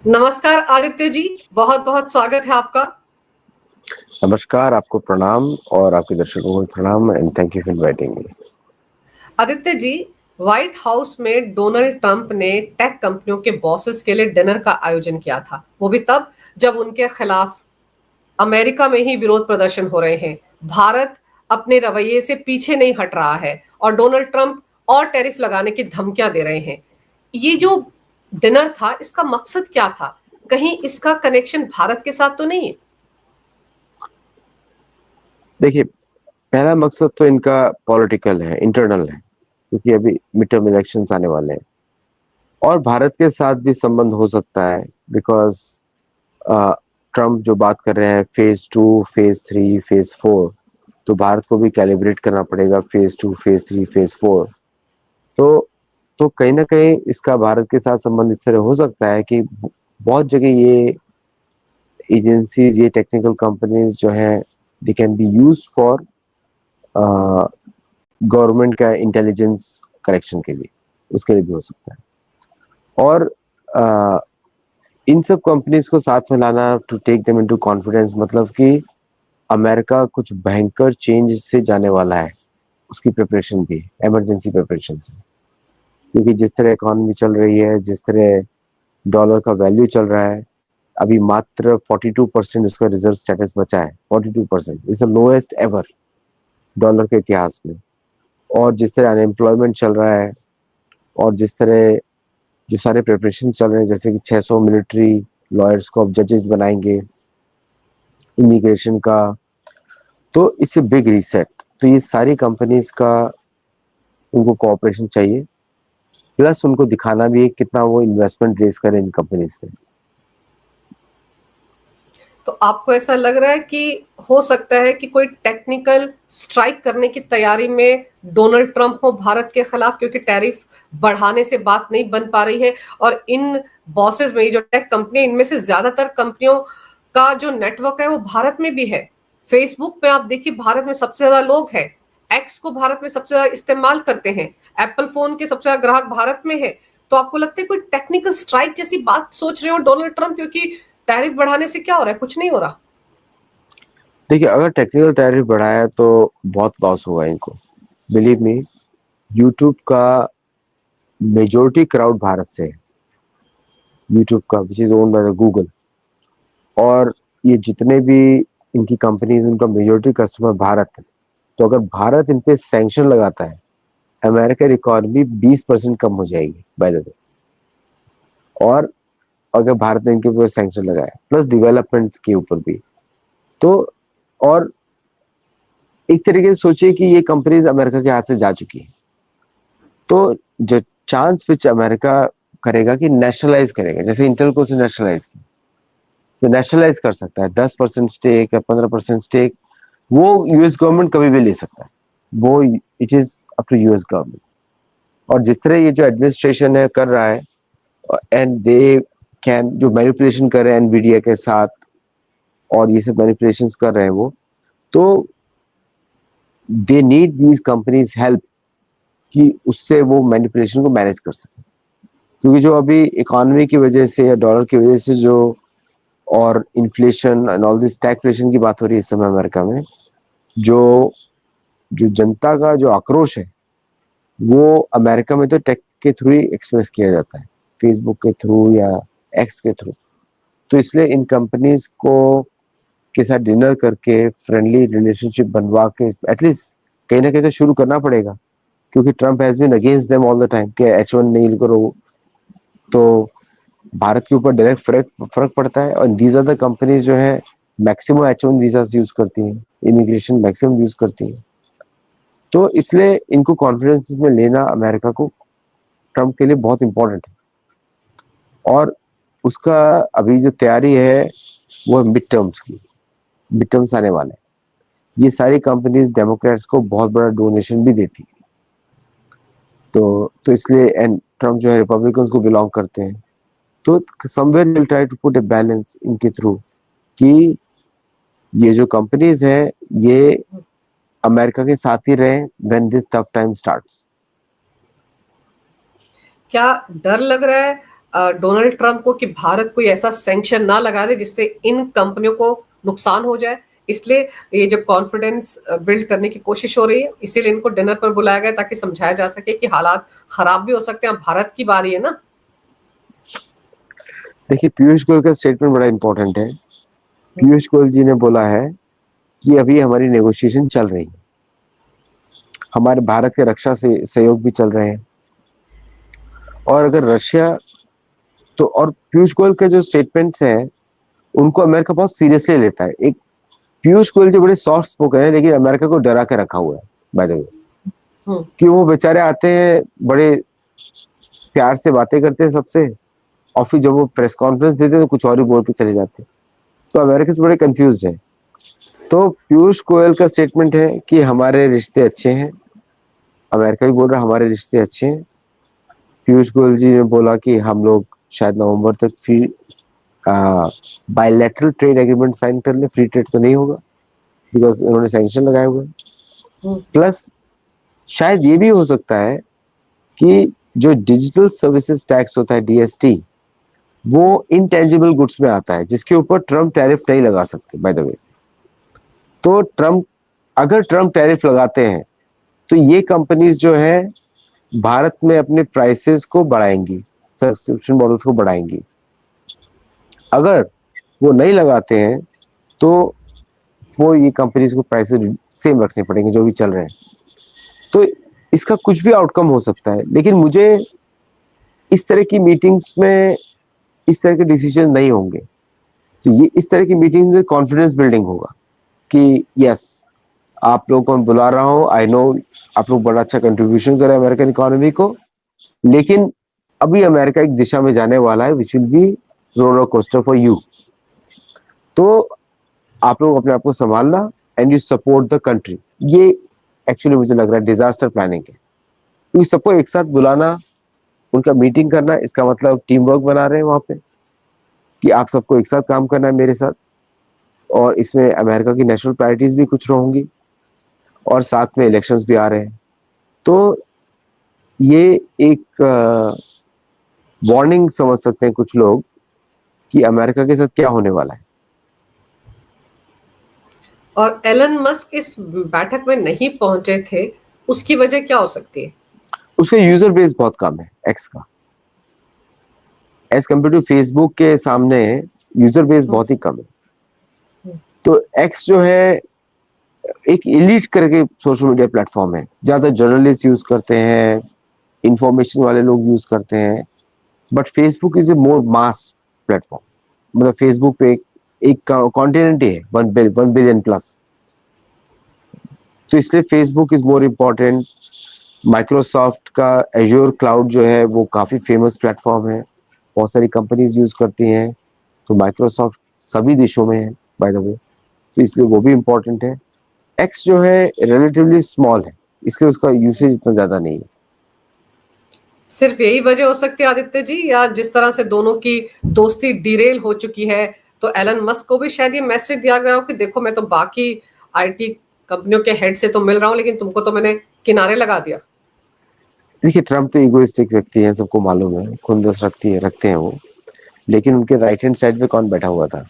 नमस्कार आदित्य जी, बहुत बहुत स्वागत है आपका। नमस्कार, आपको प्रणाम और आपके दर्शकों को प्रणाम and thank you for inviting me. Aaditya ji, White House में डोनाल्ड ट्रंप ने टेक कंपनियों के बॉसेस के लिए डिनर का आयोजन किया था, वो भी तब जब उनके खिलाफ अमेरिका में ही विरोध प्रदर्शन हो रहे हैं। भारत अपने रवैये से पीछे नहीं हट रहा है और डोनाल्ड ट्रंप और टैरिफ लगाने की धमकियां दे रहे हैं। ये जो डिनर था, इसका मकसद क्या था? कहीं इसका कनेक्शन भारत के साथ तो नहीं है? देखिए, पहला मकसद तो इनका पॉलिटिकल है, इंटरनल है, क्योंकि अभी मिड टर्म इलेक्शंस आने वाले हैं और भारत के साथ भी संबंध हो सकता है बिकॉज ट्रम्प जो बात कर रहे हैं फेज 2, फेज 3, फेज 4, तो भारत को भी कैलिब्रेट करना पड़ेगा फेज 2, फेज 3, फेज 4। तो तो कहीं ना कहीं इसका भारत के साथ संबंध इस तरह हो सकता है कि बहुत जगह ये एजेंसीज, ये टेक्निकल कंपनीज जो हैं, they can be used for government का इंटेलिजेंस करेक्शन के लिए, उसके लिए भी हो सकता है। और uh, इन सब कंपनीज को साथ में लाना to take them into confidence, मतलब कि अमेरिका कुछ भयंकर चेंज से जाने वाला है, उसकी प्रिपरेशन भी, इमरजेंसी प्रिपरेशन से। क्योंकि जिस तरह इकोनॉमी चल रही है, जिस तरह डॉलर का वैल्यू चल रहा है, अभी मात्र 42% उसका रिजर्व स्टेटस बचा है। 42% is the lowest ever dollar के इतिहास में। और जिस तरह अनएम्प्लॉयमेंट चल रहा है और जिस तरह जो सारे प्रिपरेशन चल रहे हैं, जैसे कि 600 मिलिट्री लॉयर्स को अब जजेस बनाएंगे, इमिग्रेशन का, तो इससे बिग रीसेट। तो ये सारी कंपनीज का उनको कोऑपरेशन चाहिए, प्लस उनको दिखाना भी है कितना वो इन्वेस्टमेंट रेज करें इन कंपनीज से। तो आपको ऐसा लग रहा है कि हो सकता है कि कोई टेक्निकल स्ट्राइक करने की तैयारी में डोनाल्ड ट्रंप हो भारत के खिलाफ, क्योंकि टैरिफ बढ़ाने से बात नहीं बन पा रही है। और इन बॉसेस में जो टेक कंपनी, इनमें से ज्यादातर कंपनियों का जो नेटवर्क है वो भारत में भी है। फेसबुक पे आप देखिए, भारत में सबसे ज्यादा लोग हैं। एक्स को भारत में सबसे ज्यादा इस्तेमाल करते हैं। एप्पल फोन के सबसे ज्यादा ग्राहक भारत में है। तो आपको लगता है कोई टेक्निकल स्ट्राइक जैसी बात सोच रहे हो डोनाल्ड ट्रंप? क्योंकि टैरिफ बढ़ाने से क्या हो रहा है? कुछ नहीं हो रहा। देखिए, अगर टेक्निकल टैरिफ बढ़ाया तो बहुत लॉस होगा इनको। बिलीव मी, यूट्यूब का मेजोरिटी क्राउड भारत से है, यूट्यूब का which is own by the Google. और ये जितने भी इनकी कंपनीज, उनका मेजोरिटी कस्टमर भारत है। तो अगर भारत इन पे सैंक्शन लगाता है, अमेरिकन इकोनॉमी 20% कम हो जाएगी बाय द वे। और अगर भारत ने इनके ऊपर सैंक्शन लगाया प्लस डेवलपमेंट के ऊपर भी, तो और एक तरीके से सोचिए कि ये कंपनीज अमेरिका के हाथ से जा चुकी है, तो जो चांस विच अमेरिका करेगा कि नेशनलाइज करेगा, जैसे इंटेल को उसने नेशनलाइज किया, तो नेशनलाइज कर सकता है 10% स्टेक या 15% स्टेक, वो यूएस गवर्नमेंट कभी भी ले सकता है। वो it is up to US government. और जिस तरह ये जो एडमिनिस्ट्रेशन है कर रहा है, एंड दे कैन जो मैनिपुलेशन कर रहे हैं एनवीडिया के साथ, और ये सब मैनिपुलेशन कर रहे हैं वो, तो they need these companies help कि उससे वो मैनिपुलेशन को मैनेज कर सके। क्योंकि जो अभी इकोनॉमी की वजह से या डॉलर की वजह से जो, और inflation and all this taxation की बात हो रही है इस समय अमेरिका में, जो जो जनता का जो आक्रोश है, वो अमेरिका में तो टेक के थ्रू ही एक्सप्रेस किया जाता है, फेसबुक के थ्रू या एक्स के थ्रू। तो इसलिए इन कंपनीज को के साथ डिनर करके फ्रेंडली रिलेशनशिप बनवा के एटलीस्ट कहीं ना कहीं तो शुरू करना पड़ेगा। क्योंकि Trump has been against them all the time कि H1 नहीं करो, तो भारत के ऊपर डायरेक्ट फर्क फर्क पड़ता है। और दीज आर द कंपनीज जो है मैक्सिमम H1 वीजा यूज करती हैं, इमिग्रेशन मैक्सिमम यूज करती हैं। तो इसलिए इनको कॉन्फिडेंस में लेना अमेरिका को ट्रम्प के लिए बहुत इंपॉर्टेंट है। और उसका अभी जो तैयारी है वो मिड टर्म्स की, मिड टर्म्स आने वाले हैं। ये सारी कंपनीज डेमोक्रेट्स को बहुत बड़ा डोनेशन भी देती है, तो इसलिए, एंड ट्रम्प जो है रिपब्लिकन्स को बिलोंग करते हैं, तो somewhere will try to put a balance इनके थ्रू कि ये जो कंपनीज है ये अमेरिका के साथ ही रहे when this tough time starts. क्या डर लग रहा है डोनाल्ड ट्रंप को कि भारत कोई ऐसा सैंक्शन ना लगा दे जिससे इन कंपनियों को नुकसान हो जाए, इसलिए ये जो कॉन्फिडेंस बिल्ड करने की कोशिश हो रही है, इसीलिए इनको डिनर पर बुलाया गया ताकि समझाया जा सके कि हालात खराब भी हो सकते हैं, भारत की बारी है ना। देखिए, पीयूष गोयल का स्टेटमेंट बड़ा इंपॉर्टेंट है। पीयूष गोयल जी ने बोला है कि अभी हमारी नेगोशिएशन चल रही है, हमारे भारत के रक्षा से सहयोग भी चल रहे हैं, और अगर रशिया तो, और पीयूष गोयल के जो स्टेटमेंट्स हैं उनको अमेरिका बहुत सीरियसली लेता है। एक पीयूष गोयल जो बड़े सॉफ्ट स्पोकन है, लेकिन अमेरिका को डरा के रखा हुआ है बाय द वे, कि वो बेचारे आते हैं, बड़े प्यार से बातें करते हैं सबसे, और फिर जब वो प्रेस कॉन्फ्रेंस देते तो कुछ और ही बोल के चले जाते हैं। तो अमेरिका से बड़े कंफ्यूज है। तो पीयूष गोयल का स्टेटमेंट है कि हमारे रिश्ते अच्छे हैं, अमेरिका भी बोल रहा है हमारे रिश्ते अच्छे हैं। पीयूष गोयल जी ने बोला कि हम लोग शायद नवंबर तक फिर बायलैटरल ट्रेड एग्रीमेंट साइन कर ले, फ्री ट्रेड तो नहीं होगा बिकॉज उन्होंने सैंक्शन लगाए हुए हैं। प्लस शायद ये भी हो सकता है कि जो डिजिटल सर्विसेज टैक्स होता है डीएसटी, वो इनटेंजिबल गुड्स में आता है, जिसके ऊपर ट्रम्प टैरिफ नहीं लगा सकते बाय द वे। तो अगर ट्रम्प टैरिफ लगाते हैं तो ये कंपनीज जो है भारत में अपने प्राइसेस को बढ़ाएंगी, सब्सक्रिप्शन मॉडल्स को बढ़ाएंगी। अगर वो नहीं लगाते हैं तो वो ये कंपनीज को प्राइसेस सेम रखने पड़ेंगे जो भी चल रहे हैं। तो इसका कुछ भी आउटकम हो सकता है, लेकिन मुझे इस तरह की मीटिंग्स में इस तरह के डिसीजन नहीं होंगे। तो ये इस तरह की मीटिंग्स में कॉन्फिडेंस बिल्डिंग होगा कि यस, आप लोगों को मैं बुला रहा हूँ, आई नो आप लोग बड़ा अच्छा कंट्रीब्यूशन कर रहे हैं अमेरिकन इकोनॉमी को, लेकिन अभी अमेरिका एक दिशा में जाने वाला है which will be roller coaster for you. तो आप लोग अपने आप को संभालना and you support the country. ये एक्चुअली मुझे लग रहा है डिजास्टर प्लानिंग है, क्योंकि सबको एक साथ बुलाना, उनका मीटिंग करना, इसका मतलब टीम वर्क बना रहे हैं वहां पे कि आप सबको एक साथ काम करना है मेरे साथ, और इसमें अमेरिका की नेशनल प्रायोरिटीज भी कुछ होंगी, और साथ में इलेक्शंस भी आ रहे हैं। तो ये एक वार्निंग समझ सकते हैं कुछ लोग कि अमेरिका के साथ क्या होने वाला है। और एलन मस्क इस बैठक में नहीं पहुंचे थे, उसकी वजह क्या हो सकती है? उसका यूजर बेस बहुत कम है एक्स का, एज कम्पेयर टू फेसबुक के सामने यूजर बेस बहुत ही कम है। तो एक्स जो है एक एलीट करके सोशल मीडिया प्लेटफॉर्म है, ज्यादा जर्नलिस्ट यूज करते हैं, इंफॉर्मेशन वाले लोग यूज करते हैं, but Facebook is a more mass platform. मतलब फेसबुक पे एक कॉन्टिनेंट ही है 1 बिलियन प्लस, तो इसलिए Facebook is more important. Microsoft का एज्योर क्लाउड जो है वो काफी फेमस प्लेटफॉर्म है, बहुत सारी कंपनीज यूज करती हैं, तो माइक्रोसॉफ्ट सभी देशों में है बाय द वे, तो इसलिए वो भी इम्पोर्टेंट है। एक्स जो है रिलेटिवली स्मॉल है, इसलिए उसका यूसेज इतना ज्यादा नहीं है। सिर्फ यही वजह हो सकती है आदित्य जी, या जिस तरह से दोनों की दोस्ती डिरेल हो चुकी है, तो एलन मस्क को भी शायद ये मैसेज दिया गया हो कि देखो मैं तो बाकी आईटी कंपनियों के हेड से तो मिल रहा हूं, लेकिन तुमको तो मैंने किनारे लगा दिया। देखिए, ट्रम्प तो इगोइस्टिक व्यक्ति है, सबको मालूम है, खुंदस रखते हैं वो, लेकिन उनके राइट हैंड साइड पे कौन बैठा हुआ था?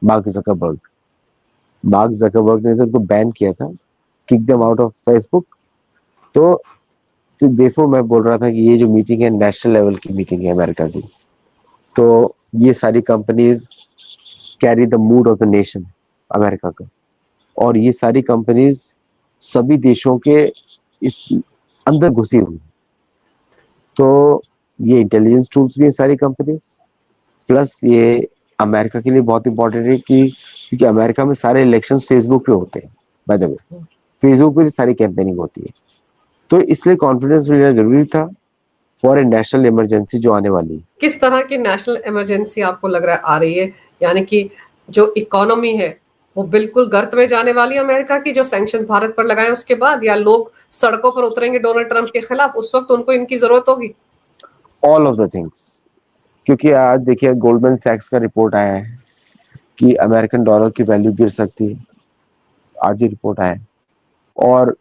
Mark Zuckerberg. मार्क जकरबर्ग ने तो उनको बैन किया था, kick them out of Facebook. तो देखो, मैं बोल रहा था कि ये जो मीटिंग है नेशनल लेवल की मीटिंग है अमेरिका की, तो ये सारी companies carry the mood off the nation America का, और ये सारी कंपनीज सभी देशों के इस अंदर घुसी हुई। तो ये इंटेलिजेंस टूल्स भी है सारी कंपनीज, प्लस ये अमेरिका के लिए बहुत इंपॉर्टेंट है कि क्योंकि अमेरिका में सारे इलेक्शंस फेसबुक पे होते हैं बाय द वे, फेसबुक पे सारी कैंपेनिंग होती है, तो इसलिए कॉन्फिडेंस लेना जरूरी था फॉर ए नेशनल इमरजेंसी जो आने वाली है। किस तरह की नेशनल इमरजेंसी आपको लग रहा है आ रही है? यानी कि जो इकोनॉमी है वो बिल्कुल गर्त में जाने वाली है अमेरिका की, जो सैंक्शन भारत पर लगाए उसके बाद, या लोग सड़कों पर उतरेंगे डोनाल्ड ट्रंप के खिलाफ, उस वक्त उनको इनकी जरूरत होगी? ऑल ऑफ द थिंग्स, क्योंकि आज देखिए गोल्डमैन सैक्स का रिपोर्ट आया है कि अमेरिकन डॉलर की वैल्यू गिर सकती है, आज ही रिपोर्ट आया है, और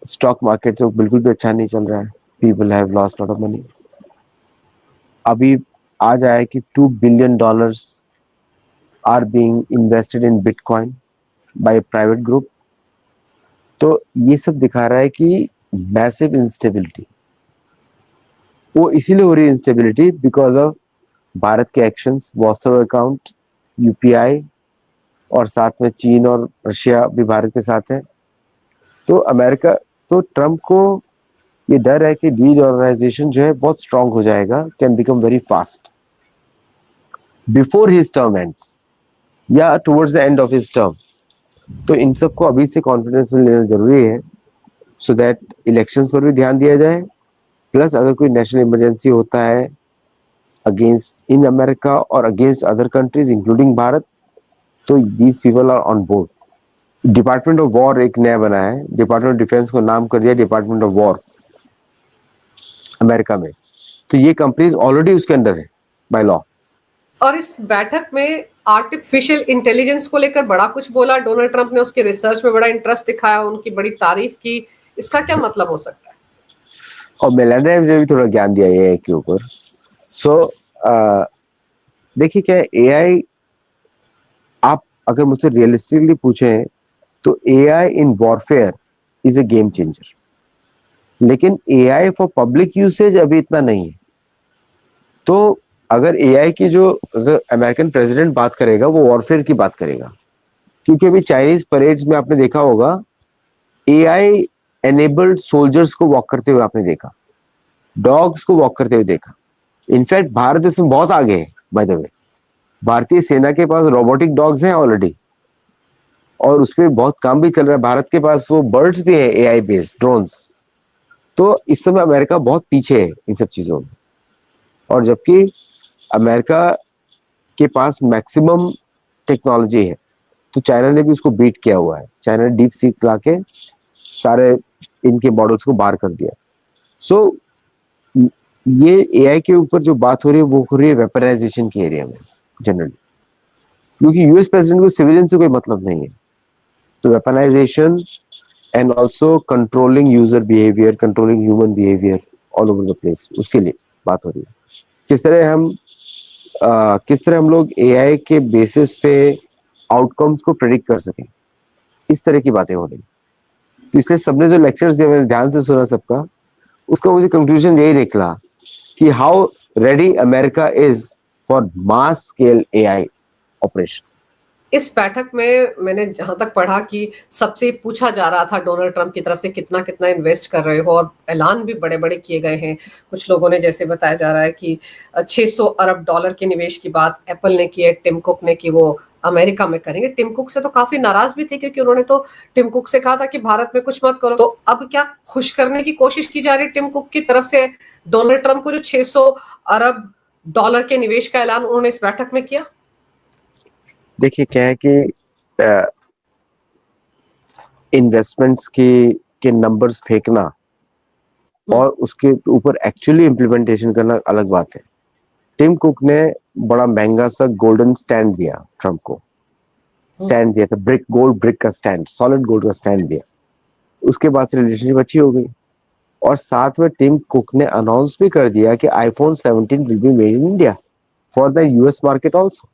स्टॉक मार्केट तो बिल्कुल भी अच्छा नहीं चल रहा है, people have lost lot of money. अभी आज आया कि $2 billion are being invested in bitcoin by private group. तो ये सब दिखा रहा है कि मैसिव इंस्टेबिलिटी, वो इसीलिए हो रही है इंस्टेबिलिटी बिकॉज ऑफ भारत के एक्शंस, वॉस्टर अकाउंट, यूपीआई, और साथ में चीन और रशिया भी भारत के साथ है। तो अमेरिका, तो ट्रम्प को ये डर है कि डीडॉलराइजेशन जो है बहुत स्ट्रांग हो जाएगा, can become very fast before his term ends या towards the end of his term. तो इन सबको अभी से कॉन्फिडेंस में लेना जरूरी है, सो दैट इलेक्शंस पर भी ध्यान दिया जाए, प्लस अगर कोई नेशनल इमरजेंसी होता है अगेंस्ट इन अमेरिका और against other countries including Bharat, तो these people are on board. Department of war एक नया बना है, डिपार्टमेंट ऑफ डिफेंस को नाम कर दिया डिपार्टमेंट ऑफ वॉर अमेरिका में। तो ये कंपनीज ऑलरेडी उसके अंडर है बाय लॉ। और इस बैठक में आर्टिफिशियल इंटेलिजेंस को लेकर बड़ा कुछ बोला डोनाल्ड ट्रंप ने, उसके रिसर्च में बड़ा इंटरेस्ट दिखाया, उनकी बड़ी तारीफ की। इसका क्या मतलब हो सकता है? और मेलानिया ने भी थोड़ा ज्ञान दिया एआई के ऊपर। सो देखिए क्या है एआई, आप अगर मुझसे रियलिस्टिकली पूछें तो AI in warfare is a game changer, लेकिन एआई फॉर पब्लिक यूसेज अभी इतना नहीं है। तो अगर एआई की जो अगर अमेरिकन प्रेसिडेंट बात करेगा वो वॉरफेयर की बात करेगा, क्योंकि अभी चाइनीज परेड्स में आपने देखा होगा एआई एनेबल्ड सोल्जर्स को वॉक करते हुए आपने देखा, डॉग्स को वॉक करते हुए देखा। इनफैक्ट भारत इसमें बहुत आगे है बाय द वे, भारतीय सेना के पास रोबोटिक डॉग्स हैं ऑलरेडी, और उसपे बहुत काम भी चल रहा है। भारत के पास वो बर्ड्स भी है एआई बेस्ड ड्रोन्स। तो इस समय अमेरिका बहुत पीछे है इन सब चीजों में, और जबकि अमेरिका के पास मैक्सिमम टेक्नोलॉजी है, तो चाइना ने भी उसको बीट किया हुआ है। चाइना ने डीप सीक ला के सारे इनके मॉडल्स को बाहर कर दिया। सो ये एआई के ऊपर जो बात हो रही है वो हो रही है वेपनाइजेशन की एरिया में जनरली, क्योंकि यूएस प्रेसिडेंट को सिविलियन से कोई मतलब नहीं है। तो weaponisation and also controlling user behaviour, controlling human behaviour all over the place, उसके लिए बात हो रही है। किस तरह हम लोग एआई के बेसिस पे आउटकम्स को प्रेडिक्ट कर सकें, इस तरह की बातें हो रही। तो इसलिए सबने जो लेक्चर्स दिए मैंने ध्यान से सुना सबका, उसका मुझे कंक्लूजन यही निकला कि how ready America is for mass scale AI operation. इस बैठक में मैंने जहां तक पढ़ा कि सबसे पूछा जा रहा था डोनाल्ड ट्रंप की तरफ से कितना कितना इन्वेस्ट कर रहे हो, और ऐलान भी बड़े बड़े किए गए हैं। कुछ लोगों ने, जैसे बताया जा रहा है कि $600 अरब के निवेश की बात एप्पल ने की है, टिम कुक ने की, वो अमेरिका में करेंगे। टिम कुक से तो काफी नाराज भी थे, क्योंकि उन्होंने तो टिम कुक से कहा था कि भारत में कुछ मत करो। तो अब क्या खुश करने की कोशिश की जा रही है टिम कुक की तरफ से डोनाल्ड ट्रंप को, जो $600 अरब के निवेश का ऐलान उन्होंने इस बैठक में किया? देखिए क्या है कि इन्वेस्टमेंट्स के नंबर्स फेंकना और उसके ऊपर एक्चुअली इम्प्लीमेंटेशन करना अलग बात है। टिम कुक ने बड़ा महंगा सा गोल्डन स्टैंड दिया ट्रम्प को, स्टैंड दिया था, ब्रिक, गोल्ड ब्रिक का स्टैंड, सॉलिड गोल्ड का स्टैंड दिया। उसके बाद से रिलेशनशिप अच्छी हो गई, और साथ में टिम कुक ने अनाउंस भी कर दिया कि iPhone 17 will be made in India for the US market also.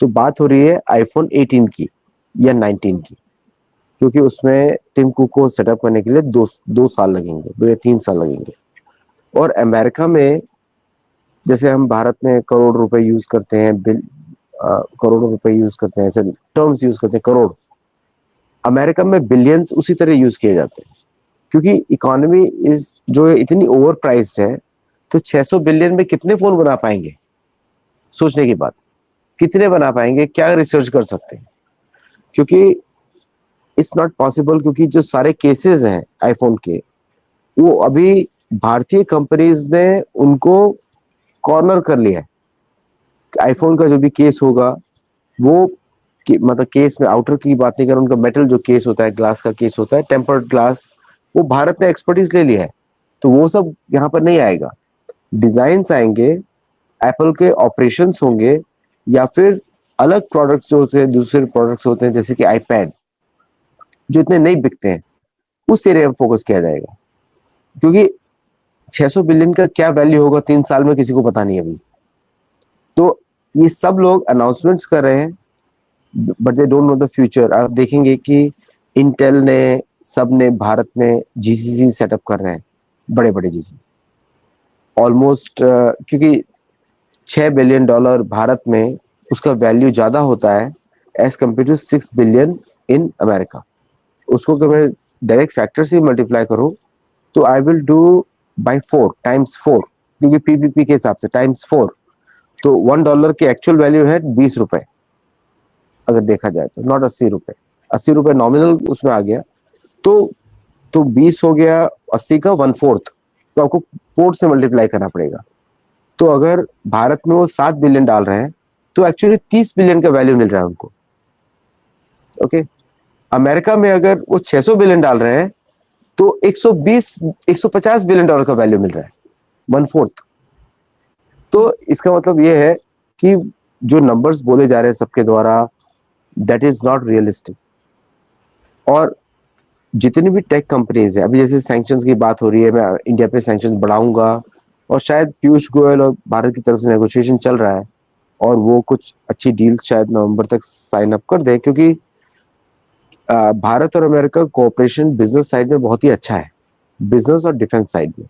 तो बात हो रही है आईफोन 18 की या 19 की, क्योंकि उसमें टिम कुक को सेटअप करने के लिए दो साल लगेंगे, 2 या 3 साल लगेंगे। और अमेरिका में जैसे हम भारत में करोड़ रुपए यूज करते हैं, करोड़ों रुपए यूज करते हैं, ऐसे टर्म्स यूज करते हैं करोड़, अमेरिका में बिलियंस उसी तरह यूज किए जाते हैं, क्योंकि इकोनॉमी इज जो है इतनी ओवर प्राइस्ड है। तो 600 बिलियन में कितने फोन बना पाएंगे, सोचने की बात, कितने बना पाएंगे, क्या रिसर्च कर सकते हैं, क्योंकि इट्स नॉट पॉसिबल। क्योंकि जो सारे केसेस हैं आईफोन के, वो अभी भारतीय कंपनीज ने उनको कॉर्नर कर लिया है। आईफोन का जो भी केस होगा वो मतलब केस में आउटर की बात नहीं कर, उनका मेटल जो केस होता है, ग्लास का केस होता है, टेम्पर्ड ग्लास, वो भारत ने एक्सपर्टीज ले लिया है। तो वो सब यहाँ पर नहीं आएगा। डिजाइन्स आएंगे, एप्पल के ऑपरेशंस होंगे, या फिर अलग प्रोडक्ट्स जो होते हैं, दूसरे प्रोडक्ट्स होते हैं जैसे कि आईपैड जो इतने नहीं बिकते हैं, उस एरिया में फोकस किया जाएगा। क्योंकि 600 बिलियन का क्या वैल्यू होगा 3 साल में किसी को पता नहीं अभी। तो ये सब लोग अनाउंसमेंट्स कर रहे हैं, but they don't know the future. आप देखेंगे कि इंटेल ने, सब ने भारत में जीसीसी सेटअप कर रहे हैं, बड़े बड़े जीसीसी ऑलमोस्ट, क्योंकि $6 बिलियन भारत में उसका वैल्यू ज्यादा होता है as compare to 6 billion in America. उसको अगर मैं डायरेक्ट फैक्टर से मल्टीप्लाई करूं तो I will do by 4 times 4, क्योंकि पीपीपी के हिसाब से टाइम्स 4, तो $1 की एक्चुअल वैल्यू है 20 रुपए, अगर देखा जाए तो, नॉट 80 रुपए। 80 रुपए नॉमिनल उसमें आ गया, तो 20 हो गया 80 का 1/4, तो आपको 4 से मल्टीप्लाई करना पड़ेगा। तो अगर भारत में वो 7 बिलियन डाल रहे हैं तो एक्चुअली 30 बिलियन का वैल्यू मिल रहा है उनको। ओके, अमेरिका में अगर वो 600 बिलियन डाल रहे हैं तो 150 बिलियन डॉलर का वैल्यू मिल रहा है, 1/4। तो इसका मतलब ये है कि जो नंबर्स बोले जा रहे हैं सबके द्वारा, दैट इज नॉट रियलिस्टिक। और जितनी भी टेक कंपनीज है, अभी जैसे सैंक्शंस की बात हो रही है, मैं इंडिया पे सैंक्शंस बढ़ाऊंगा, और शायद पीयूष गोयल और भारत की तरफ से नेगोशिएशन चल रहा है, और वो कुछ अच्छी डील शायद नवंबर तक साइन अप कर दे, क्योंकि भारत और अमेरिका कोऑपरेशन बिजनेस साइड में बहुत ही अच्छा है, बिजनेस और डिफेंस साइड में,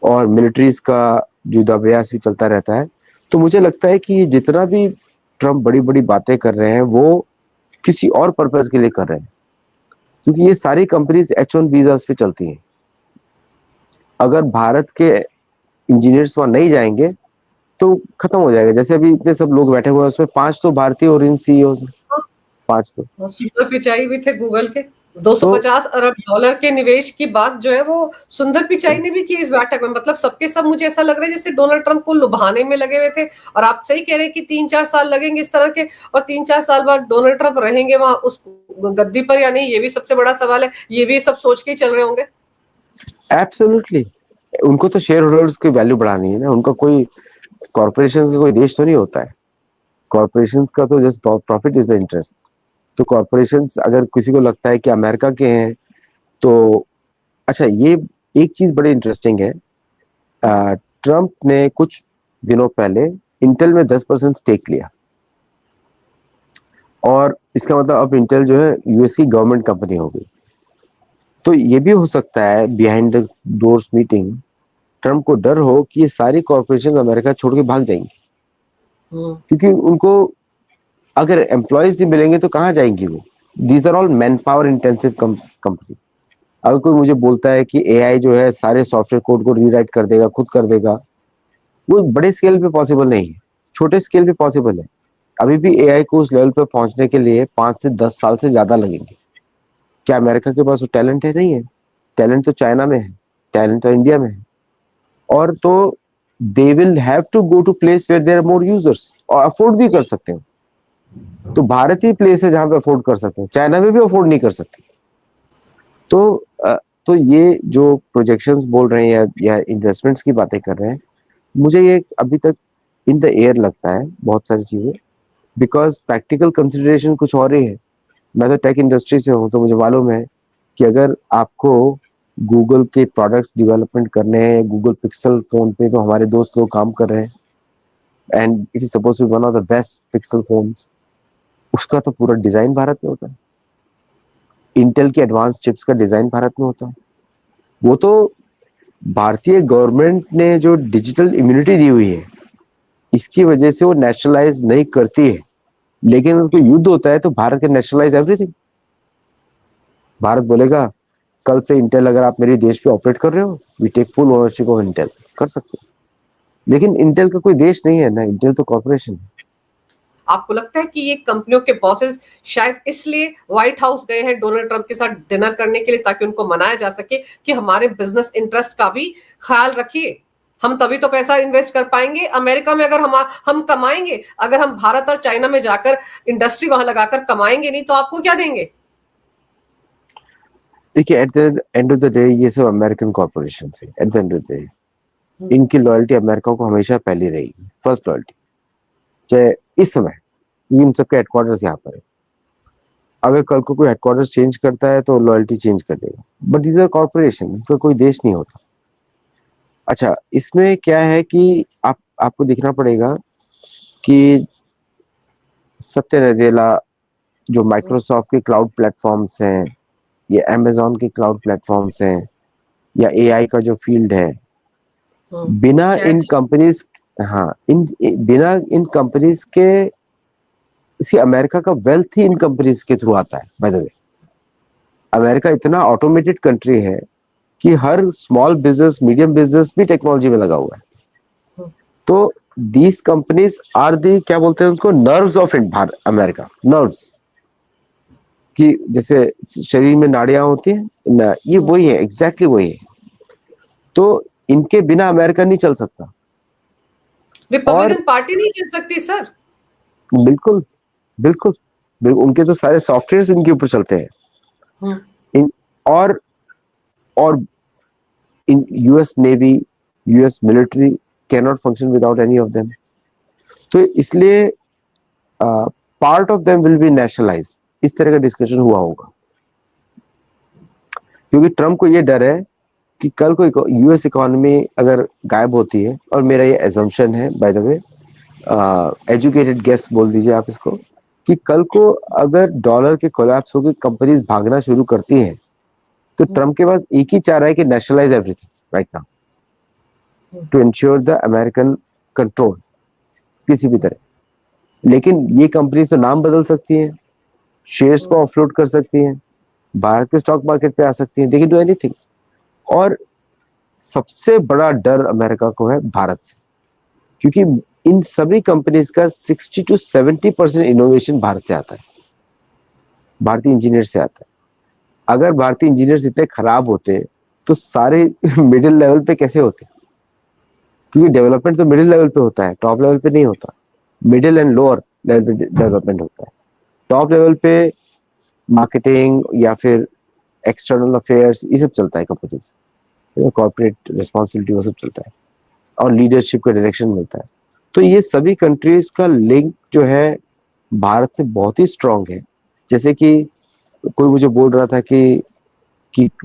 और मिलिट्रीज का युद्धाभ्यास भी चलता रहता है। तो मुझे लगता है कि जितना भी ट्रम्प बड़ी बड़ी बातें कर रहे हैं वो किसी और पर्पज के लिए कर रहे हैं, क्योंकि ये सारी कंपनीज H1 वीजास पे चलती हैं। अगर भारत के इंजीनियर्स वहां नहीं जाएंगे तो खत्म हो जाएगा। जैसे अभी इतने सब लोग बैठे हुए हैं, उसमें 5 तो भारतीय और इन सीईओ हैं, 5 तो। सुंदर पिचाई भी थे गूगल के, तो 250 अरब डॉलर के निवेश की बात जो है वो सुंदर पिचाई ने भी की इस बैठक में। मतलब सबके सब मुझे ऐसा लग रहा है जैसे डोनाल्ड ट्रंप को लुभाने में लगे हुए थे। और आप सही कह रहे हैं कि 3-4 साल लगेंगे इस तरह के, और 3-4 साल बाद डोनाल्ड ट्रंप रहेंगे वहां उस गद्दी पर या नहीं, ये भी सबसे बड़ा सवाल है। ये भी सब सोच के ही चल रहे होंगे। एब्सोल्युटली, उनको तो शेयर होल्डर्स की वैल्यू बढ़ानी है ना, उनका कोई कॉर्पोरेशन का कोई देश तो नहीं होता है। कॉर्पोरेशन का तो just profit is the interest. तो कॉर्पोरेशन अगर किसी को लगता है कि अमेरिका के हैं तो अच्छा, ये एक चीज बड़ी इंटरेस्टिंग है। ट्रंप ने कुछ दिनों पहले इंटेल में 10% स्टेक लिया, और इसका मतलब अब इंटेल जो है यूएस की गवर्नमेंट कंपनी हो गई। तो ये भी हो सकता है behind the doors meeting Trump को डर हो कि ये सारी कॉर्पोरेशन अमेरिका छोड़ के भाग जाएंगी, क्योंकि उनको अगर एम्प्लॉयज नहीं मिलेंगे तो कहाँ जाएंगी वो। These are all man power intensive company. अगर कोई मुझे बोलता है कि एआई जो है सारे सॉफ्टवेयर कोड को रीराइट कर देगा, खुद कर देगा, वो बड़े स्केल पे पॉसिबल नहीं है, छोटे स्केल पे पॉसिबल है। अभी भी एआई को उस लेवल पे पहुंचने के लिए 5 से 10 साल से ज्यादा लगेंगे। क्या अमेरिका के पास वो टैलेंट है? नहीं है। टैलेंट तो चाइना में है, टैलेंट तो इंडिया में है। और तो they will have to go to place where there are more users, और अफोर्ड भी कर सकते हैं। तो भारत ही प्लेस है जहां पे अफोर्ड कर सकते हैं, चाइना में भी अफोर्ड नहीं कर सकते। तो तो ये जो प्रोजेक्शंस बोल रहे हैं या इन्वेस्टमेंट्स की बातें कर रहे हैं, मुझे ये अभी तक इन द एयर लगता है बहुत सारी चीजें, बिकॉज प्रैक्टिकल कंसिडरेशन कुछ और ही है। मैं तो टेक इंडस्ट्री से हूँ, तो मुझे मालूम है कि अगर आपको गूगल के प्रोडक्ट्स डेवलपमेंट करने हैं, गूगल पिक्सल फोन पे तो हमारे दोस्त लोग काम कर रहे हैं, and it is suppose to be one of the best Pixel phones. उसका तो पूरा डिजाइन भारत में होता है। इंटेल की एडवांस चिप्स का डिजाइन भारत में होता है। वो तो भारतीय गवर्नमेंट ने जो डिजिटल इम्यूनिटी दी हुई है, इसकी वजह से वो नेशनलाइज नहीं करती है, लेकिन उनको युद्ध होता है तो भारत के नेशनलाइज एवरीथिंग। भारत बोलेगा कल से इंटेल अगर आप मेरे देश पे ऑपरेट कर रहे हो, we take full ownership of Intel, कर सकते हो। लेकिन इंटेल का कोई देश नहीं है ना, इंटेल तो कॉर्पोरेशन है। आपको लगता है कि ये कंपनियों के बॉसेस शायद इसलिए व्हाइट हाउस गए हैं डोनाल्ड ट्रंप के साथ डिनर करने के लिए, ताकि उनको मनाया जा सके कि हमारे बिजनेस इंटरेस्ट का भी ख्याल रखिए, हम तभी तो पैसा इन्वेस्ट कर पाएंगे अमेरिका में। अगर हम कमाएंगे, अगर हम भारत और चाइना में जाकर इंडस्ट्री वहां लगाकर कमाएंगे नहीं तो आपको क्या देंगे? देखिए, at the end of the day ये सब अमेरिकन कॉर्पोरेशन है। At the end of the day इनकी लॉयल्टी अमेरिका को हमेशा पहली रहेगी, फर्स्ट लॉयल्टी। चाहे इस समय इन सबके हेडक्वार्टर्स यहाँ पर है, अगर कल को कोई हेडक्वार्टर्स चेंज करता है तो लॉयल्टी चेंज कर देगा, बट दीज आर कॉर्पोरेशन, इनका कोई देश नहीं होता। अच्छा, इसमें क्या है कि आपको देखना पड़ेगा कि सत्य नदेला जो माइक्रोसॉफ्ट के क्लाउड प्लेटफॉर्म्स हैं, या अमेजोन के क्लाउड प्लेटफॉर्म्स हैं, या एआई का जो फील्ड है, बिना इन चैट कंपनीज, हाँ, बिना इन कंपनीज के, इसी अमेरिका का वेल्थ ही इन कंपनीज के थ्रू आता है। बाय द वे, अमेरिका इतना ऑटोमेटेड कंट्री है कि हर स्मॉल बिजनेस, मीडियम बिजनेस भी टेक्नोलॉजी में लगा हुआ है। तो दीज कंपनीज आर दी, क्या बोलते हैं उनको, नर्व्स ऑफ अमेरिका। नर्व्स कि जैसे शरीर में नाड़ियां होती हैं ना, ये वही है, एग्जैक्टली वही है। तो इनके बिना अमेरिका नहीं चल सकता। और रिपब्लिकन पार्टी नहीं चल सकती सर। बिल्कुल बिल्कुल बिल्कुल, उनके तो सारे सॉफ्टवेयर इनके ऊपर चलते हैं। इन और in US navy, US military can not function without any of them. तो इसलिए part of them will be nationalise. इस तरह का डिस्कशन हुआ होगा, क्योंकि ट्रम्प को ये डर है कि कल को यूएस इकोनॉमी अगर गायब होती है, और मेरा ये एजम्पशन है by the way, educated guess बोल दीजिए आप इसको, कि कल को अगर डॉलर के कोलैप्स होकर कंपनीज भागना शुरू करती हैं, तो ट्रम्प के पास एक ही चाह रहा है कि nationalise everything right now to insure the American control किसी भी तरह। लेकिन ये कंपनी तो नाम बदल सकती है, शेयर्स को ऑफलोड कर सकती हैं, भारत के स्टॉक मार्केट पे आ सकती हैं, दे कैन डू एनीथिंग। और सबसे बड़ा डर अमेरिका को है भारत से, क्योंकि इन सभी कंपनीज का 60 to 70% इनोवेशन भारत से आता है, भारतीय इंजीनियर से आता है। अगर भारतीय इंजीनियर्स इतने खराब होते तो सारे मिडिल लेवल पे कैसे होते? क्योंकि डेवलपमेंट तो मिडिल लेवल पे होता है, टॉप लेवल पे नहीं होता। मिडिल एंड लोअर लेवल पे डेवलपमेंट होता है, टॉप लेवल पे मार्केटिंग या फिर एक्सटर्नल अफेयर्स ये सब चलता है कंपनीज, कॉर्पोरेट रिस्पॉन्सिबिलिटी वो सब चलता है, और लीडरशिप का डायरेक्शन मिलता है। तो ये सभी कंट्रीज का लिंक जो है भारत से बहुत ही स्ट्रांग है। जैसे कि कोई मुझे बोल रहा था कि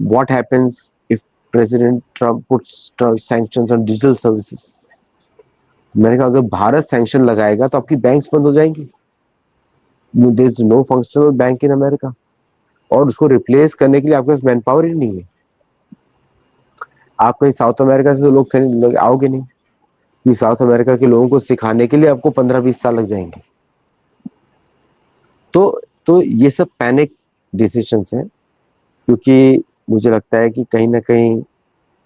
what happens if president Trump puts sanctions on digital services. मैंने कहा अगर भारत सैंक्शन लगाएगा तो आपकी बैंक्स बंद हो जाएंगी। There is no functional bank in America, और उसको रिप्लेस करने के लिए आपके पास मैन पावर ही नहीं है। आप कहीं साउथ अमेरिका से तो लोग आओगे नहीं, कि साउथ अमेरिका के लोगों को सिखाने के लिए आपको 15-20 साल लग जाएंगे। तो ये सब पैनिक डिसीजंस हैं, क्योंकि मुझे लगता है कि कहीं ना कहीं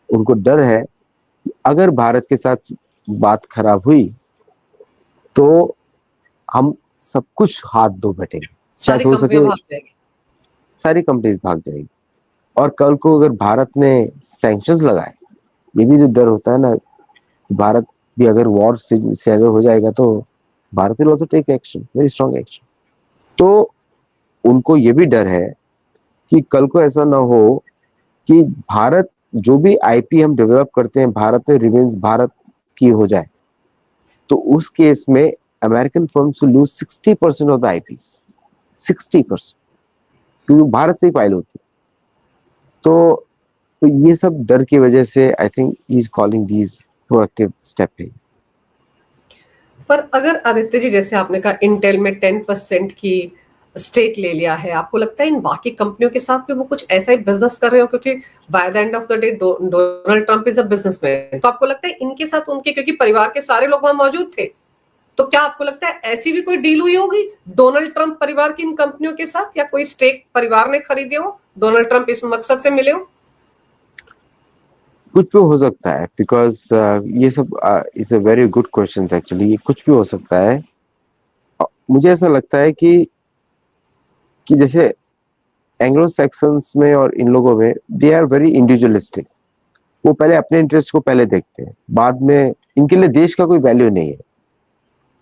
उनको डर है कि अगर भारत के साथ बात खराब हुई तो हम सब कुछ हाथ धो बैठेंगे, शायद हो सके सारी कंपनीज भाग जाएगी। और कल को अगर भारत ने सैंक्शंस लगाए, ये भी जो डर होता है ना, भारत भी अगर वॉर से हो जाएगा तो Bharat will also take action, very strong action. तो उनको ये भी डर है कि कल को ऐसा ना हो कि भारत जो भी आईपी हम डेवलप करते हैं भारत में रिमेन्स भारत की हो जाए, तो उस केस में American firms will lose 60% of the eyepiece, 60%, क्योंकि भारत से ही फाइल होती है। तो ये सब डर की वजह से I think he is calling these proactive step. पर अगर आदित्य जी, जैसे आपने कहा इंटेल में 10% की स्टेक ले लिया है, आपको लगता है इन बाकी कंपनियों के साथ भी वो कुछ ऐसा ही बिजनेस कर रहे हो? क्योंकि by the end of the day Donald Trump is a businessman, तो आपको लगता है इनके साथ उनके, क्योंकि परिवार के सारे लोग वहां मौजूद थे, तो क्या आपको लगता है ऐसी भी कोई डील हुई होगी डोनाल्ड ट्रंप परिवार की इन कंपनियों के साथ, या कोई स्टेक परिवार ने खरीदे हो, डोनाल्ड ट्रंप इस मकसद से मिले हो? कुछ भी हो सकता है, बिकॉज ये सब is a very good question actually. ये कुछ भी हो सकता है। मुझे ऐसा लगता है कि जैसे एंग्लो सेक्सन्स में और इन लोगों में दे आर वेरी इंडिविजुअलिस्टिक। वो पहले अपने इंटरेस्ट को पहले देखते हैं, बाद में इनके लिए देश का कोई वैल्यू नहीं है।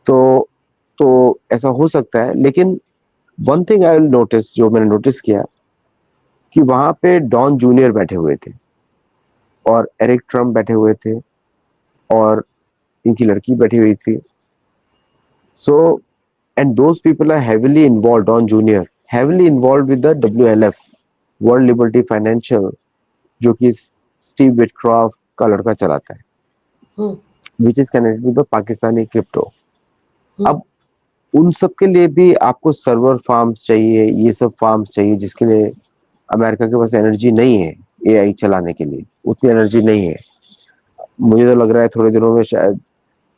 तो ऐसा हो सकता है। लेकिन one thing I will notice, जो मैंने नोटिस किया, कि वहां पे डॉन जूनियर बैठे हुए थे और एरिक ट्रम्प बैठे हुए थे और इनकी लड़की बैठी हुई थी। So and those people are heavily involve, Don junior heavily involved with the WLF, World Liberty Financial, जो कि स्टीव विटक्रॉफ्ट का लड़का चलाता है, which is connected with the Pakistani crypto. अब उन सब के लिए भी आपको सर्वर फार्म्स चाहिए, ये सब फार्म्स चाहिए, जिसके लिए अमेरिका के पास एनर्जी नहीं है। एआई चलाने के लिए उतनी एनर्जी नहीं है। मुझे तो लग रहा है थोड़े दिनों में शायद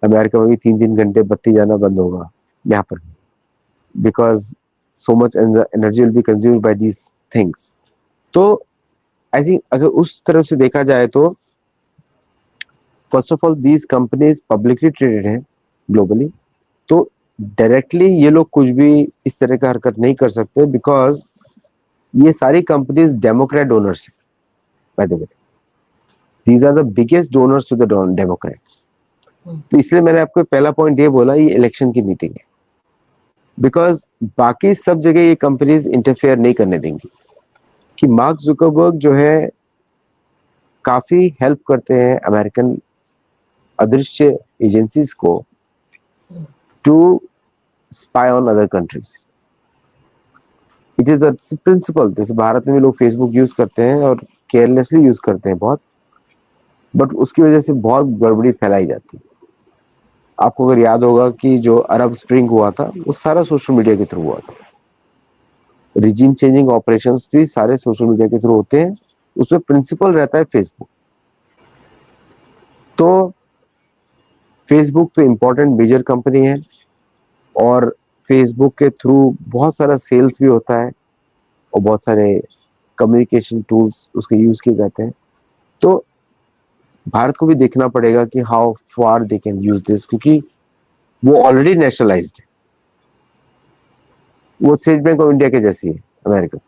अमेरिका में भी 3-3 घंटे बत्ती जाना बंद होगा यहाँ पर, because so much energy will be consumed by these things. तो आई थिंक अगर उस तरफ से देखा जाए तो first of all these companies publicly traded हैं ग्लोबली, तो डायरेक्टली ये लोग कुछ भी इस तरह का हरकत नहीं कर सकते, बिकॉज ये सारी कंपनीज डेमोक्रेट डोनर्स हैं। By the way, these are the biggest donors to the Democrats. तो इसलिए मैंने आपको पहला पॉइंट ये बोला, ये इलेक्शन की मीटिंग है, बिकॉज बाकी सब जगह ये कंपनीज इंटरफेयर नहीं करने देंगी। कि मार्क जुकरबर्ग जो है काफी हेल्प करते हैं अमेरिकन अदृश्य एजेंसीज को to spy on other countries. It is a principle. जैसे भारत में भी लोग फेसबुक यूज करते हैं और केयरलेसली यूज करते हैं बहुत, बट उसकी वजह से बहुत गड़बड़ी फैलाई जाती है। आपको अगर याद होगा कि जो अरब स्प्रिंग हुआ था वो सारा सोशल मीडिया के थ्रू हुआ था। रिजीम चेंजिंग ऑपरेशंस भी सारे सोशल मीडिया के थ्रू होते हैं। उसमें प्रिंसिपल रहता है फेसबुक। तो फेसबुक तो इम्पोर्टेंट मेजर कंपनी है और फेसबुक के थ्रू बहुत सारा सेल्स भी होता है और बहुत सारे कम्युनिकेशन टूल्स उसके यूज किए जाते हैं। तो भारत को भी देखना पड़ेगा कि how far they can use this, क्योंकि वो ऑलरेडी नेशनलाइज्ड है। वो स्टेट बैंक ऑफ इंडिया के जैसी है अमेरिका।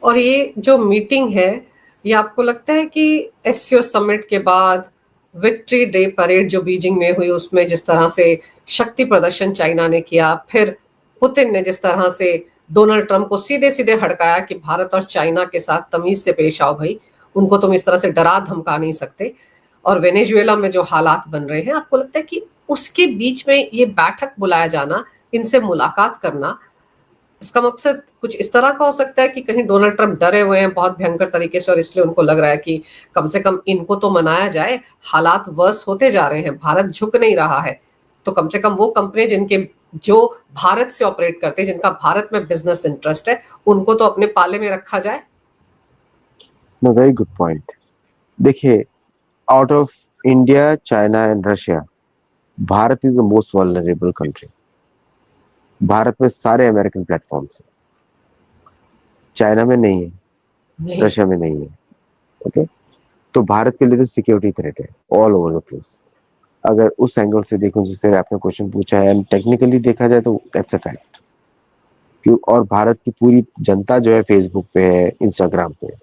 और ये जो मीटिंग है, ये आपको लगता है कि एससीओ समिट के बाद विक्ट्री डे परेड जो बीजिंग में हुई, उसमें जिस तरह से शक्ति प्रदर्शन चाइना ने किया, फिर पुतिन ने जिस तरह से डोनाल्ड ट्रंप को सीधे सीधे हड़काया कि भारत और चाइना के साथ तमीज से पेश आओ भाई, उनको तुम इस तरह से डरा धमका नहीं सकते, और वेनेजुएला में जो हालात बन रहे हैं, आपको लगता है कि उसके बीच में ये बैठक बुलाया जाना, इनसे मुलाकात करना, इसका मकसद कुछ इस तरह का हो सकता है कि कहीं डोनाल्ड ट्रंप डरे हुए हैं बहुत भयंकर तरीके से और इसलिए उनको लग रहा है कि कम से कम इनको तो मनाया जाए, हालात वर्स होते जा रहे हैं, भारत झुक नहीं रहा है, तो कम से कम वो कंपनी जिनके जो भारत से ऑपरेट करते हैं, जिनका भारत में बिजनेस इंटरेस्ट है, उनको तो अपने पाले में रखा जाए। Very good point. देखिए, out of India, China and Russia, Bharat is the most vulnerable country. Bharat में सारे अमेरिकन प्लेटफॉर्म्स हैं, चाइना में नहीं है, रशिया में नहीं है। ओके, तो भारत के लिए तो सिक्योरिटी थ्रेट है ऑल ओवर द प्लेस। अगर उस एंगल से देखूं जिससे आपने क्वेश्चन पूछा है, एंड टेक्निकली देखा जाए तो दैट्स अ फैक्ट। क्यों? और भारत की पूरी जनता जो है फेसबुक पे है, इंस्टाग्राम पे है,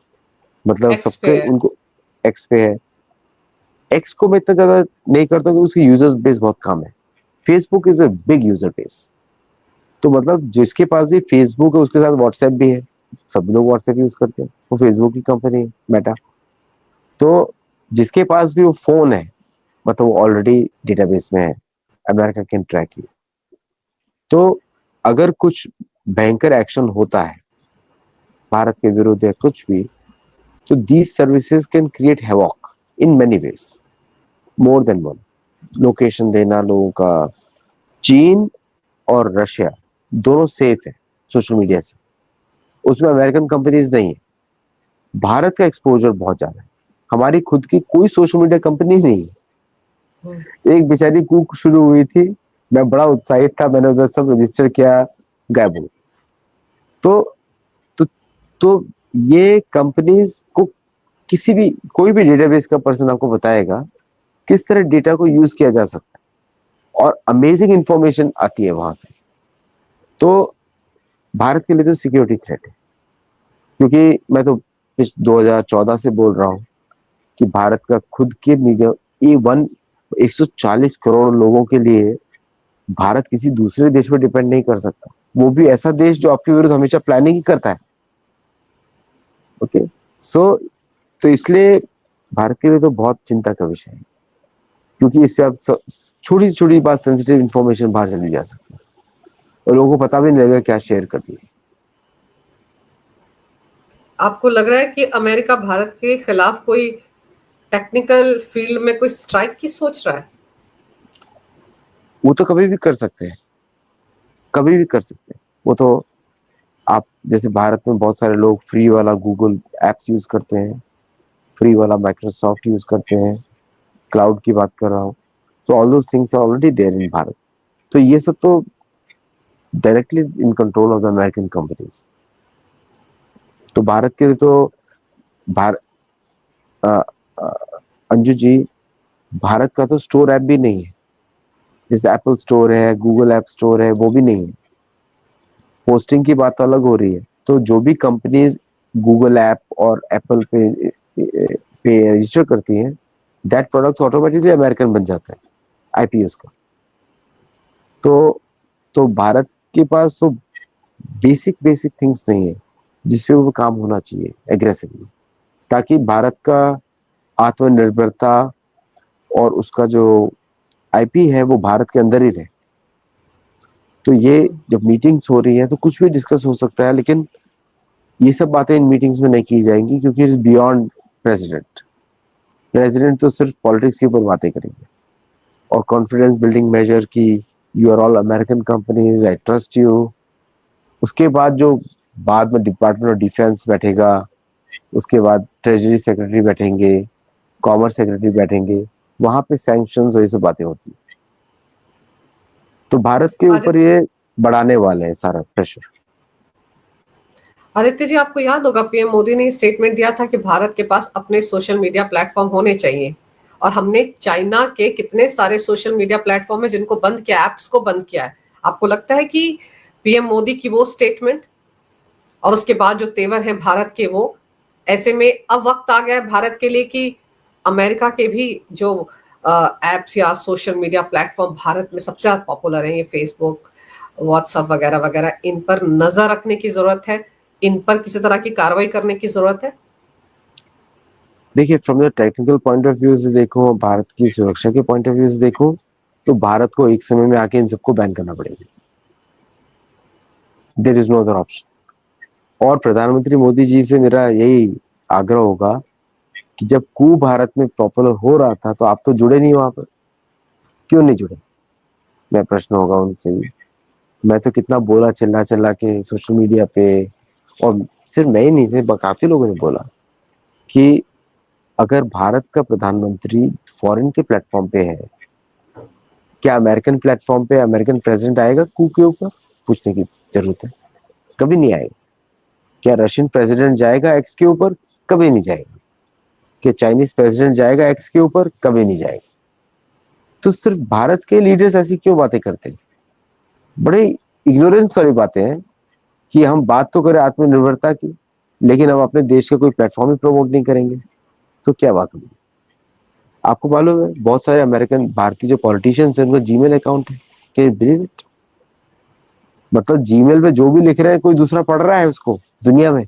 मतलब एक्स पे सबके है। उनको एक्स पे है। एक्स को मैं इतना ज्यादा नहीं करता क्योंकि उसकी यूजर्स बेस बहुत कम है। Facebook is a big user base. तो मतलब जिसके पास भी फेसबुक है उसके साथ व्हाट्सएप भी है। सब लोग व्हाट्सएप यूज करते हैं, वो फेसबुक की कंपनी है मेटा। तो जिसके पास भी वो फोन है, मतलब वो ऑलरेडी डेटाबेस में है, अमेरिका कैन ट्रैक यू। तो अगर कुछ भयंकर एक्शन होता है भारत के विरुद्ध या कुछ भी, तो these services can create havoc in many ways, more than one. Location देना लोगों का। चीन और रशिया दोनों सेफ है सोशल मीडिया से, उसमें अमेरिकन कंपनीज नहीं है। भारत का एक्सपोजर बहुत ज्यादा है, हमारी खुद की कोई सोशल मीडिया कंपनी नहीं है। एक बेचारी कुक शुरू हुई थी, मैं बड़ा उत्साहित था, मैंने उधर सब रजिस्टर किया, गायब हो। तो, तो तो ये कंपनीज को किसी भी कोई भी डेटाबेस का पर्सन आपको बताएगा किस तरह डेटा को यूज किया जा सकता है और अमेजिंग इंफॉर्मेशन आती है वहां से। तो भारत के लिए तो सिक्योरिटी थ्रेट है, क्योंकि मैं तो 2014 से बोल रहा हूँ कि भारत का खुद के मीडिया E1 140 करोड़ लोगों के लिए भारत किसी दूसरे देश पर डिपेंड नहीं कर सकता, वो भी ऐसा देश जो आपके विरुद्ध हमेशा प्लानिंग ही करता है। ओके, सो तो इसलिए भारत के लिए तो बहुत चिंता का विषय है, क्योंकि इस पे आप छोटी छोटी बात, सेंसिटिव इंफॉर्मेशन बाहर चली जा सकती है और लोगों को पता भी नहीं लगेगा क्या शेयर कर दिया। आपको लग रहा है कि अमेरिका भारत के खिलाफ कोई टेक्निकल फील्ड में कोई स्ट्राइक की सोच रहा है? वो तो कभी भी कर सकते हैं, कभी भी कर सकते हैं। वो तो आप जैसे भारत में बहुत सारे लोग फ्री वाला गूगल एप्स यूज करते हैं, फ्री वाला माइक्रोसॉफ्ट यूज करते हैं, क्लाउड की बात कर रहा हूँ। तो all those things are already there in Bharat. तो ये सब तो directly in control of the American companies. तो भारत के तो भारत अंजू जी, भारत का तो स्टोर ऐप भी नहीं है। जैसे एप्पल स्टोर है, गूगल ऐप स्टोर है, वो भी नहीं है। पोस्टिंग की बात अलग हो रही है। तो जो भी कंपनीज गूगल ऐप और एप्पल पे रजिस्टर करती हैं, दैट प्रोडक्ट ऑटोमेटिकली अमेरिकन बन जाता है आईपीएस का। तो भारत के पास तो बेसिक बेसिक थिंग्स नहीं है जिसपे वो काम होना चाहिए एग्रेसिवली, ताकि भारत का आत्मनिर्भरता और उसका जो आईपी है वो भारत के अंदर ही रहे। तो ये जब मीटिंग्स हो रही है तो कुछ भी डिस्कस हो सकता है, लेकिन ये सब बातें इन मीटिंग्स में नहीं की जाएंगी, क्योंकि इट्स बियॉन्ड प्रेसिडेंट। प्रेसिडेंट तो सिर्फ पॉलिटिक्स के ऊपर बातें करेंगे और कॉन्फिडेंस बिल्डिंग मेजर की you are all American companies, I trust you. उसके बाद जो बाद में डिपार्टमेंट ऑफ डिफेंस बैठेगा, उसके बाद ट्रेजरी सेक्रेटरी बैठेंगे, कॉमर्स सेक्रेटरी बैठेंगे, वहां पे सैंक्शंस और ये सब बातें होती है। तो भारत के ऊपर ये बढ़ाने वाले हैं सारा प्रेशर। आदित्य जी, आपको याद होगा पीएम मोदी ने स्टेटमेंट दिया था कि भारत के पास अपने सोशल मीडिया प्लेटफॉर्म होने चाहिए, और हमने चाइना के कितने सारे सोशल मीडिया प्लेटफॉर्म है जिनको बंद किया, एप्स को बंद किया है। आपको लगता है कि पीएम मोदी की वो स्टेटमेंट और उसके बाद जो तेवर है भारत के, वो ऐसे में अब वक्त आ गया है भारत के लिए कि अमेरिका के भी जो एप्स या सोशल मीडिया प्लेटफॉर्म भारत में सबसे ज्यादा पॉपुलर है, ये फेसबुक, व्हाट्सएप वगैरह वगैरह, इन पर नजर रखने की जरूरत है, इन पर किसी तरह की कार्रवाई करने की जरूरत है? देखिए, from the technical point of view से देखो, भारत की सुरक्षा के पॉइंट ऑफ व्यू से देखो, तो भारत को एक समय में आके इन सबको बैन करना पड़ेगा। There is no other option. और प्रधानमंत्री मोदी जी से मेरा यही आग्रह होगा कि जब कू भारत में पॉपुलर हो रहा था तो आप तो जुड़े नहीं वहां पर, क्यों नहीं जुड़े? मैं प्रश्न होगा उनसे ही। मैं तो कितना बोला चिल्ला चिल्ला के सोशल मीडिया पे, और सिर्फ मैं ही नहीं थे, काफी लोगों ने बोला कि अगर भारत का प्रधानमंत्री फॉरेन के प्लेटफॉर्म पे है, क्या अमेरिकन प्लेटफॉर्म पे अमेरिकन प्रेसिडेंट आएगा कू के ऊपर? पूछने की जरूरत है। कभी नहीं आएगा। क्या रशियन प्रेसिडेंट जाएगा एक्स के ऊपर? कभी नहीं जाएगा। क्या चाइनीज प्रेसिडेंट जाएगा एक्स के ऊपर? कभी नहीं जाएगा। तो सिर्फ भारत के लीडर्स ऐसी क्यों बातें करते हैं? बड़े इग्नोरेंस वाली बातें हैं कि हम बात तो करें आत्मनिर्भरता की, लेकिन हम अपने देश का कोई प्लेटफॉर्म ही प्रमोट नहीं करेंगे, तो क्या बात होगी? आपको मालूम है बहुत सारे अमेरिकन भारतीय जो पॉलिटिशियंस हैं, उनका जीमेल अकाउंट है। Can you believe it? मतलब जीमेल पे जो भी लिख रहे हैं कोई दूसरा पढ़ रहा है उसको दुनिया में।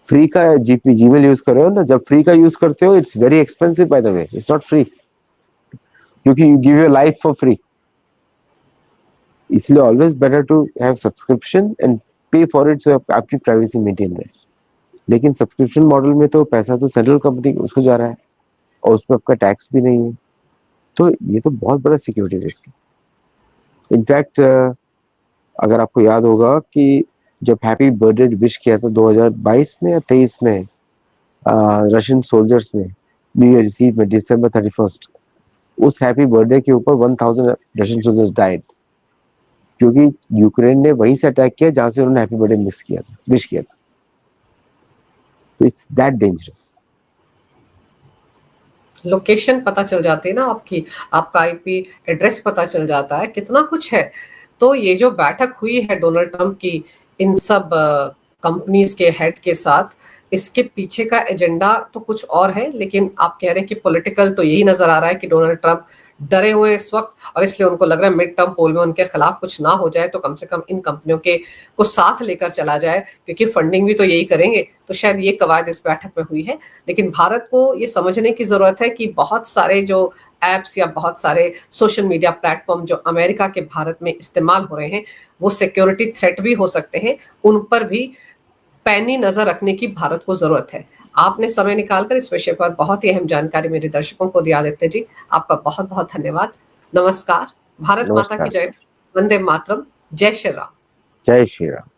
फ्री का जीमेल यूज कर रहे हो ना, जब फ्री का यूज करते हो it's very expensive, by the way it's not free, क्योंकि you give your life for free. इसलिए always better to have subscription and pay for it, so आपकी प्राइवेसी मेंटेन रहे। लेकिन सब्सक्रिप्शन मॉडल में तो पैसा तो सेंट्रल कंपनी उसको जा रहा है और उसमें आपका टैक्स भी नहीं है। तो ये तो बहुत बड़ा सिक्योरिटी रिस्क है। इनफैक्ट अगर आपको याद होगा कि जब हैप्पी बर्थडे विश किया था 2022 में या 23 में रशियन सोल्जर्स ने न्यू ईयर रिसीव में December 31st, उस हैप्पी बर्थडे के ऊपर 1000 रशियन सोल्जर्स डाइड, क्योंकि यूक्रेन ने वहीं से अटैक किया जहां से उन्होंने हैप्पी बर्थडे विश किया था। तो इट्स दैट डेंजरस। लोकेशन पता चल जाती है ना आपकी, आपका आईपी एड्रेस पता चल जाता है, कितना कुछ है। तो ये जो बैठक हुई है डोनाल्ड ट्रंप की इन सब कंपनीज के हेड के साथ, इसके पीछे का एजेंडा तो कुछ और है, लेकिन आप कह रहे हैं कि पॉलिटिकल तो यही नजर आ रहा है कि डोनाल्ड ट्रंप डरे हुए हैं इस वक्त, और इसलिए उनको लग रहा है मिड टर्म पोल में उनके खिलाफ कुछ ना हो जाए तो कम से कम इन कंपनियों के को साथ लेकर चला जाए, क्योंकि फंडिंग भी तो यही करेंगे। तो शायद ये कवायद इस बैठक में हुई है। लेकिन भारत को ये समझने की जरूरत है कि बहुत सारे जो एप्स या बहुत सारे सोशल मीडिया प्लेटफॉर्म जो अमेरिका के भारत में इस्तेमाल हो रहे हैं, वो सिक्योरिटी थ्रेट भी हो सकते हैं। उन पर भी पैनी नजर रखने की भारत को जरूरत है। आपने समय निकालकर इस विषय पर बहुत ही अहम जानकारी मेरे दर्शकों को दिया। आदित्य जी, आपका बहुत बहुत धन्यवाद। नमस्कार। भारत माता की नमस्कार। जय। वंदे मातरम। जय श्री राम। जय श्री राम।